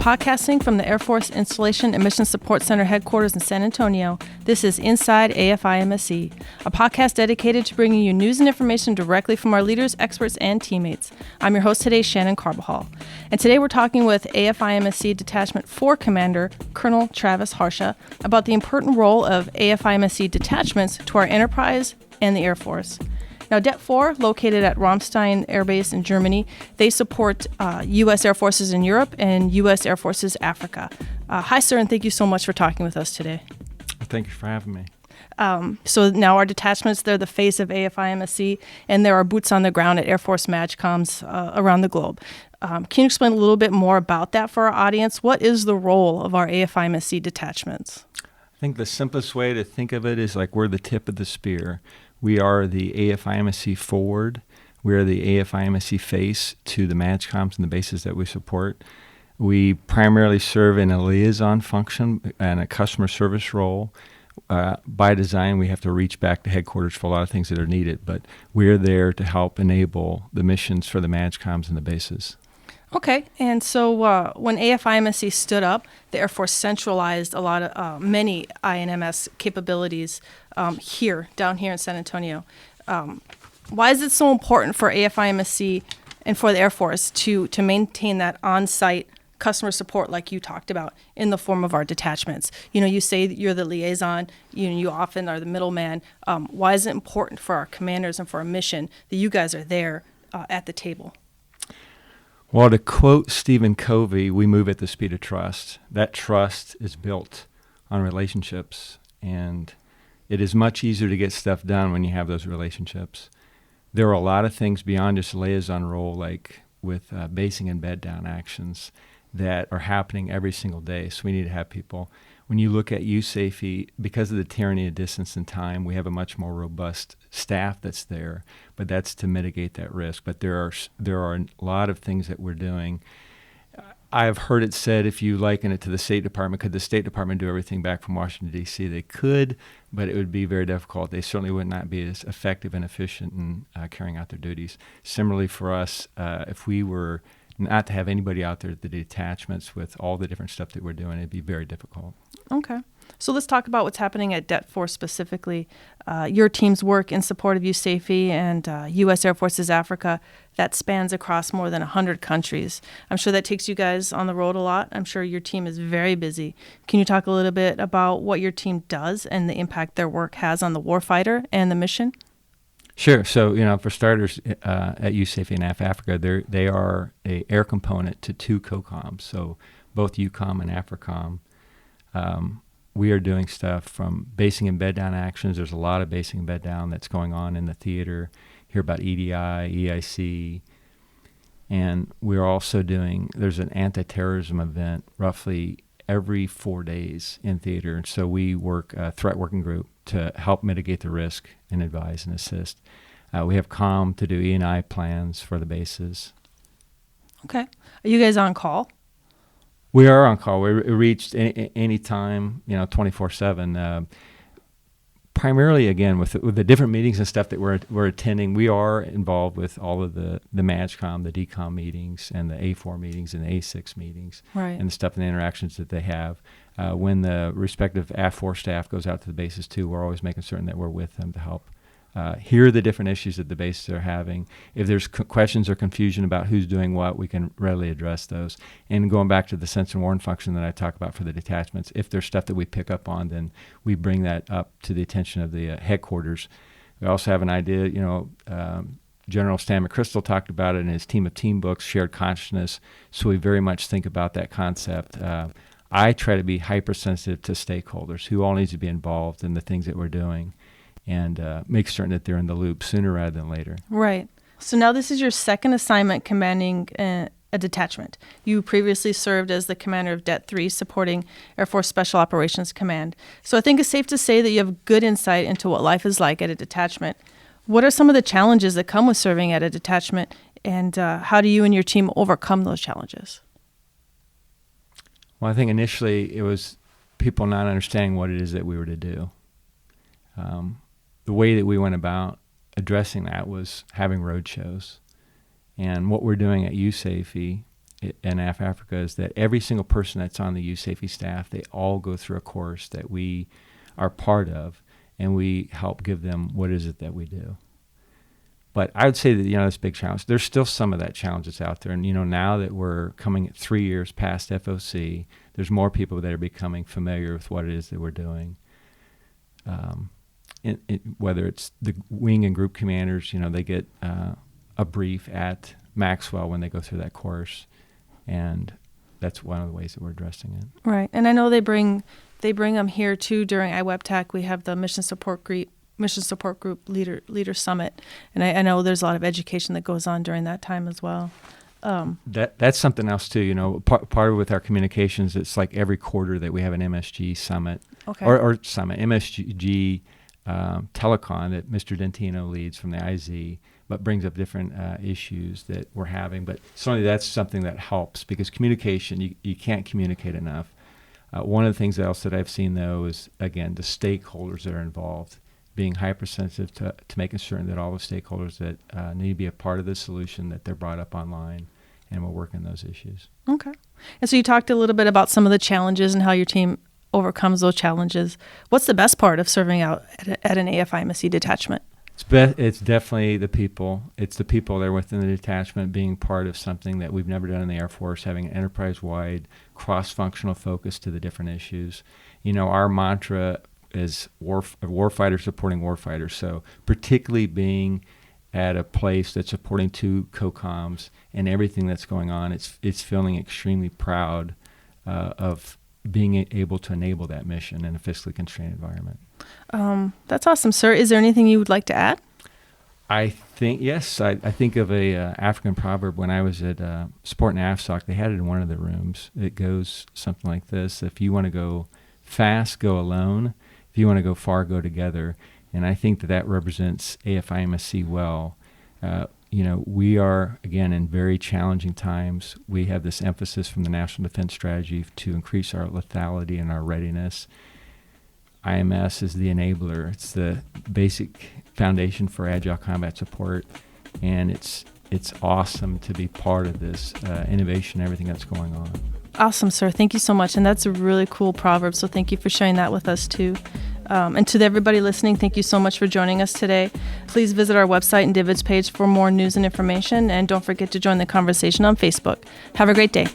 Podcasting from the Air Force Installation and Mission Support Center headquarters in San Antonio, this is Inside AFIMSC, a podcast dedicated to bringing you news and information directly from our leaders, experts, and teammates. I'm your host today, Shannon Carabajal. And today we're talking with AFIMSC Detachment 4 Commander, Colonel Travis Harsha, about the important role of AFIMSC detachments to our enterprise and the Air Force. Now, Det 4, located at Ramstein Air Base in Germany, they support U.S. Air Forces in Europe and U.S. Air Forces Africa. Hi, sir, and thank you so much for talking with us today. Thank you for having me. So now our detachments, they're the face of AFIMSC, and there are boots on the ground at Air Force MAJCOMs around the globe. Can you explain a little bit more about that for our audience? What is the role of our AFIMSC detachments? I think the simplest way to think of it is like we're the tip of the spear. We are the AFIMSC forward. We are the AFIMSC face to the MAJCOMs and the bases that we support. We primarily serve in a liaison function and a customer service role. By design, we have to reach back to headquarters for a lot of things that are needed, but we're there to help enable the missions for the MAJCOMs and the bases. Okay, and so when AFIMSC stood up, the Air Force centralized a lot of many INMS capabilities down here in San Antonio. Why is it so important for AFIMSC and for the Air Force to maintain that on-site customer support like you talked about in the form of our detachments? You know, you say that you're the liaison, you often are the middleman. Why is it important for our commanders and for our mission that you guys are there at the table? Well, to quote Stephen Covey, we move at the speed of trust. That trust is built on relationships, and it is much easier to get stuff done when you have those relationships. There are a lot of things beyond just a liaison role, like with basing and bed down actions that are happening every single day, so we need to have people. When you look at USAFE, because of the tyranny of distance and time, we have a much more robust staff that's there, but that's to mitigate that risk. But there are a lot of things that we're doing. I've heard it said, if you liken it to the State Department, could the State Department do everything back from Washington, D.C.? They could, but it would be very difficult. They certainly would not be as effective and efficient in carrying out their duties. Similarly for us, if we were not to have anybody out there at the detachments with all the different stuff that we're doing, it'd be very difficult. Okay. So let's talk about what's happening at Det 4 specifically. Your team's work in support of USAFE and U.S. Air Forces Africa, that spans across more than 100 countries. I'm sure that takes you guys on the road a lot. I'm sure your team is very busy. Can you talk a little bit about what your team does and the impact their work has on the warfighter and the mission? Sure. So, for starters, at USAFE and Africa, they are a air component to two COCOMs, so both UCOM and AFRICOM. We are doing stuff from basing and bed down actions. There's a lot of basing and bed down that's going on in the theater. Hear about EDI, EIC. And we're also there's an anti-terrorism event roughly every 4 days in theater. And so we work a threat working group to help mitigate the risk and advise and assist. We have COM to do E&I plans for the bases. Okay. Are you guys on call? We are on call. We're reached any time, 24/7. Primarily, again, with the different meetings and stuff that we're attending, we are involved with all of the MAJCOM, the DCOM meetings, and the A4 meetings and the A6 meetings, right, and the stuff and the interactions that they have. When the respective AF4 staff goes out to the bases too, we're always making certain that we're with them to help hear the different issues that the bases are having. If there's questions or confusion about who's doing what, we can readily address those. And going back to the sense and warn function that I talk about for the detachments, if there's stuff that we pick up on, then we bring that up to the attention of the headquarters. We also have an idea, General Stan McChrystal talked about it in his Team of Team books, shared consciousness, so we very much think about that concept. I try to be hypersensitive to stakeholders who all need to be involved in the things that we're doing, and make certain that they're in the loop sooner rather than later. Right. So now this is your second assignment commanding a detachment. You previously served as the commander of Det 3, supporting Air Force Special Operations Command. So I think it's safe to say that you have good insight into what life is like at a detachment. What are some of the challenges that come with serving at a detachment, and how do you and your team overcome those challenges? Well, I think initially it was people not understanding what it is that we were to do. The way that we went about addressing that was having road shows. And what we're doing at USAFE in Africa is that every single person that's on the youth safety staff, they all go through a course that we are part of, and we help give them what is it that we do. But I would say that, this big challenge, there's still some of that challenge that's out there. And, now that we're coming at 3 years past FOC, there's more people that are becoming familiar with what it is that we're doing. Whether it's the wing and group commanders, they get a brief at Maxwell when they go through that course. And that's one of the ways that we're addressing it. Right. And I know they bring them here too during IWEPTAC. We have the Mission Support Group Leader Summit, and I know there's a lot of education that goes on during that time as well. That's something else too. Part of with our communications, it's like every quarter that we have an MSG summit, or summit MSG telecon that Mr. Dentino leads from the IZ, but brings up different issues that we're having. But certainly that's something that helps, because communication, you can't communicate enough. One of the things else that I've seen, though, is, again, the stakeholders that are involved, being hypersensitive to making certain that all the stakeholders that need to be a part of the solution, that they're brought up online, and we're working those issues. Okay. And so you talked a little bit about some of the challenges and how your team overcomes those challenges. What's the best part of serving out at an AFIMSC detachment? It's definitely the people. It's the people that are within the detachment being part of something that we've never done in the Air Force, having an enterprise-wide, cross-functional focus to the different issues. Our mantra is warfighter supporting warfighters. So particularly being at a place that's supporting 2 COCOMs and everything that's going on, it's feeling extremely proud of being able to enable that mission in a fiscally constrained environment. That's awesome, sir. Is there anything you would like to add? I think, yes. I think of a African proverb when I was at Sport and AFSOC. They had it in one of the rooms. It goes something like this: if you want to go fast, go alone. If you want to go far, go together. And I think that represents AFIMSC well. We are, again, in very challenging times. We have this emphasis from the National Defense Strategy to increase our lethality and our readiness. IMS is the enabler. It's the basic foundation for agile combat support, and it's awesome to be part of this innovation and everything that's going on. Awesome, sir. Thank you so much. And that's a really cool proverb, so thank you for sharing that with us too. And to everybody listening, thank you so much for joining us today. Please visit our website and Divid's page for more news and information, and don't forget to join the conversation on Facebook. Have a great day.